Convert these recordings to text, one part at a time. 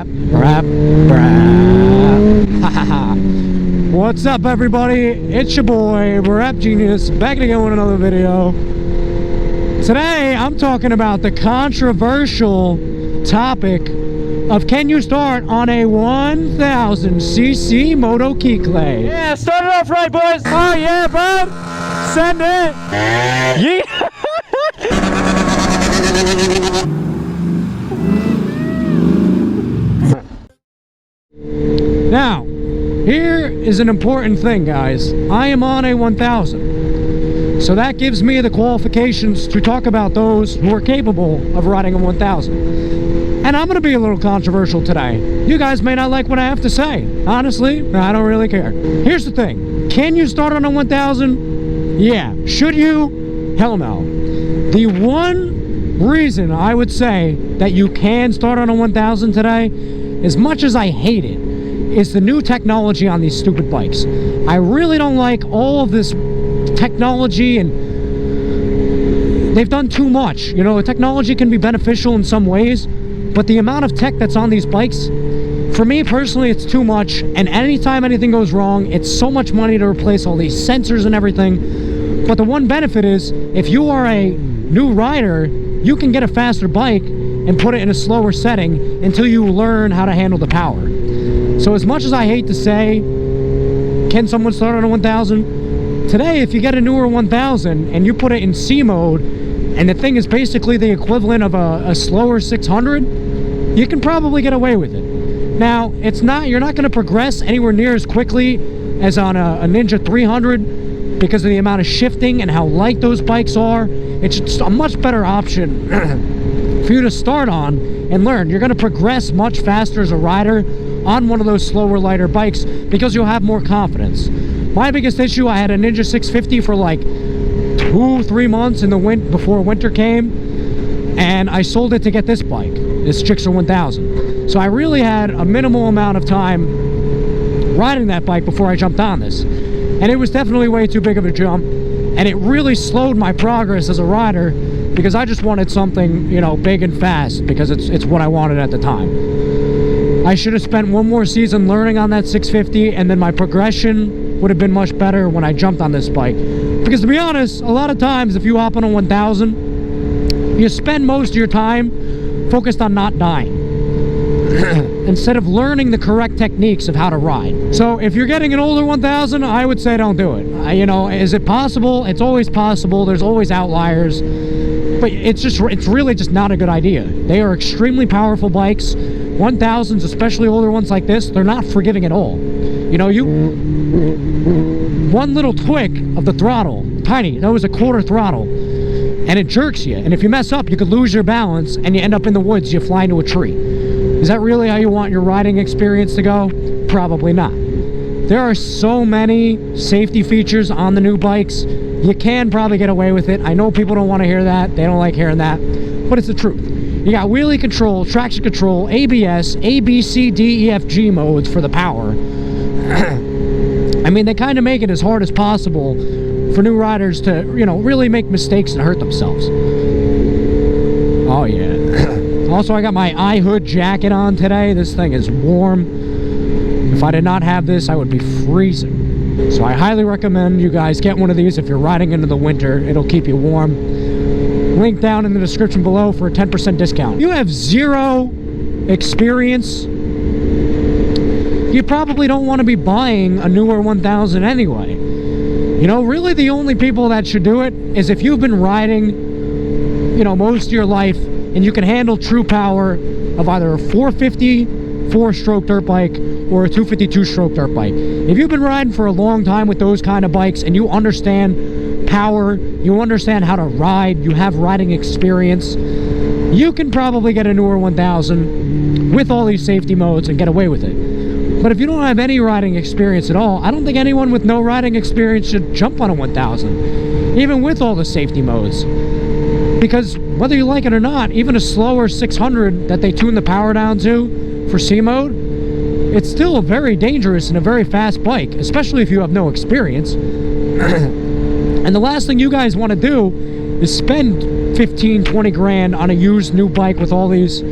Rap. What's up, everybody? It's your boy, Rap Genius, back again with another video. Today, I'm talking about the controversial topic of can you start on a 1000cc Moto Kikle? Yeah, start it off right, boys. Oh yeah, bud. Send it. Yeah. Now, here is an important thing, guys. I am on a 1000. So that gives me the qualifications to talk about those who are capable of riding a 1000. And I'm going to be a little controversial today. You guys may not like what I have to say. Honestly, I don't really care. Here's the thing. Can you start on a 1000? Yeah. Should you? Hell no. The one reason I would say that you can start on a 1000 today, as much as I hate it, is the new technology on these stupid bikes. I really don't like all of this technology, and they've done too much. You know, the technology can be beneficial in some ways, but the amount of tech that's on these bikes, for me personally, it's too much. And anytime anything goes wrong, it's so much money to replace all these sensors and everything. But the one benefit is, if you are a new rider, you can get a faster bike and put it in a slower setting until you learn how to handle the power. So as much as I hate to say, can someone start on a 1000? Today, if you get a newer 1000 and you put it in C mode, and the thing is basically the equivalent of a slower 600, you can probably get away with it. Now, you're not going to progress anywhere near as quickly as on a Ninja 300 because of the amount of shifting and how light those bikes are. It's just a much better option for you to start on and learn. You're going to progress much faster as a rider on one of those slower, lighter bikes because you'll have more confidence. My biggest issue, I had a Ninja 650 for like 2-3 months in the before winter came, and I sold it to get this bike, this Gixxer 1000. So I really had a minimal amount of time riding that bike before I jumped on this, and it was definitely way too big of a jump, and it really slowed my progress as a rider because I just wanted something, you know, big and fast because it's what I wanted at the time. I should have spent one more season learning on that 650, and then my progression would have been much better when I jumped on this bike. Because to be honest, a lot of times if you hop on a 1000, you spend most of your time focused on not dying instead of learning the correct techniques of how to ride. So if you're getting an older 1000, I would say don't do it. You know, is it possible? It's always possible. There's always outliers. But it's really just not a good idea. They are extremely powerful bikes. 1000s, especially older ones like this, they're not forgiving at all. You know, one little tweak of the throttle, tiny, that was a quarter throttle, and it jerks you. And if you mess up, you could lose your balance and you end up in the woods, you fly into a tree. Is that really how you want your riding experience to go? Probably not. There are so many safety features on the new bikes. You can probably get away with it. I know people don't want to hear that. They don't like hearing that, but it's the truth. You got wheelie control, traction control, ABS, A, B, C, D, E, F, G modes for the power. I mean, they kind of make it as hard as possible for new riders to, you know, really make mistakes and hurt themselves. Oh, yeah. Also, I got my iHood jacket on today. This thing is warm. If I did not have this, I would be freezing. So I highly recommend you guys get one of these if you're riding into the winter. It'll keep you warm. Link down in the description below for a 10% discount. If you have zero experience, you probably don't want to be buying a newer 1000 anyway. You know, really the only people that should do it is if you've been riding, you know, most of your life and you can handle true power of either a 450 4-stroke dirt bike or a 252 stroke dirt bike. If you've been riding for a long time with those kind of bikes and you understand power, you understand how to ride, you have riding experience, you can probably get a newer 1000 with all these safety modes and get away with it. But if you don't have any riding experience at all, I don't think anyone with no riding experience should jump on a 1000, even with all the safety modes. Because whether you like it or not, even a slower 600 that they tune the power down to for C mode, it's still very dangerous and a very fast bike, especially if you have no experience. And the last thing you guys want to do is spend 15-20 grand on a used new bike with all these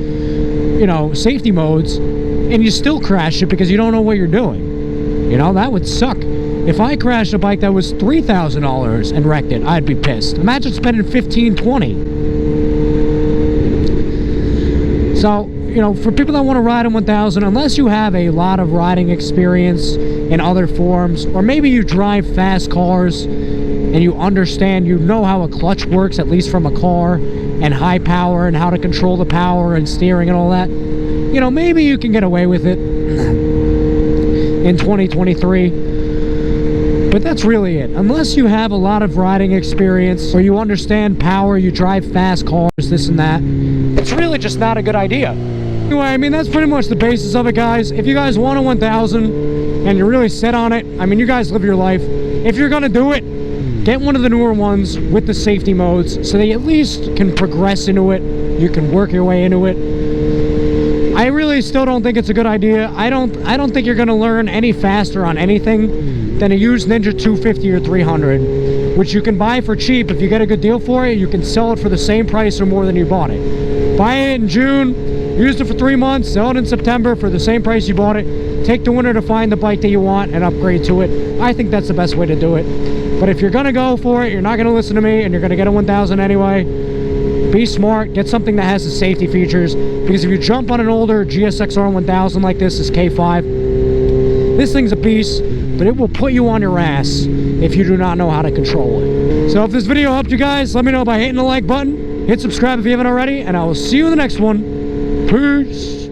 you know, safety modes, and you still crash it because you don't know what you're doing. You know, that would suck. If I crashed a bike that was $3,000 and wrecked it, I'd be pissed. Imagine spending $15, $20. So, you know, for people that want to ride a 1000, unless you have a lot of riding experience in other forms, or maybe you drive fast cars and you understand, you know how a clutch works, at least from a car, and high power and how to control the power and steering and all that, you know, maybe you can get away with it in 2023. But that's really it. Unless you have a lot of riding experience, or you understand power, you drive fast cars, this and that, it's really just not a good idea. Anyway, I mean, that's pretty much the basis of it, guys. If you guys want a 1000 and you're really set on it, I mean, you guys live your life. If you're gonna do it, get one of the newer ones with the safety modes so that you at least can progress into it. You can work your way into it. I really still don't think it's a good idea. I don't think you're gonna learn any faster on anything than a used Ninja 250 or 300, which you can buy for cheap. If you get a good deal for it, you can sell it for the same price or more than you bought it. Buy it in June, used it for 3 months, sell it in September for the same price you bought it. Take the winter to find the bike that you want and upgrade to it. I think that's the best way to do it. But if you're gonna go for it, you're not gonna listen to me, and you're gonna get a 1000 anyway, be smart, get something that has the safety features, because if you jump on an older GSXR 1000 like this K5, this thing's a beast, but it will put you on your ass if you do not know how to control it. So if this video helped you guys, let me know by hitting the like button, hit subscribe if you haven't already, and I will see you in the next one. Peace!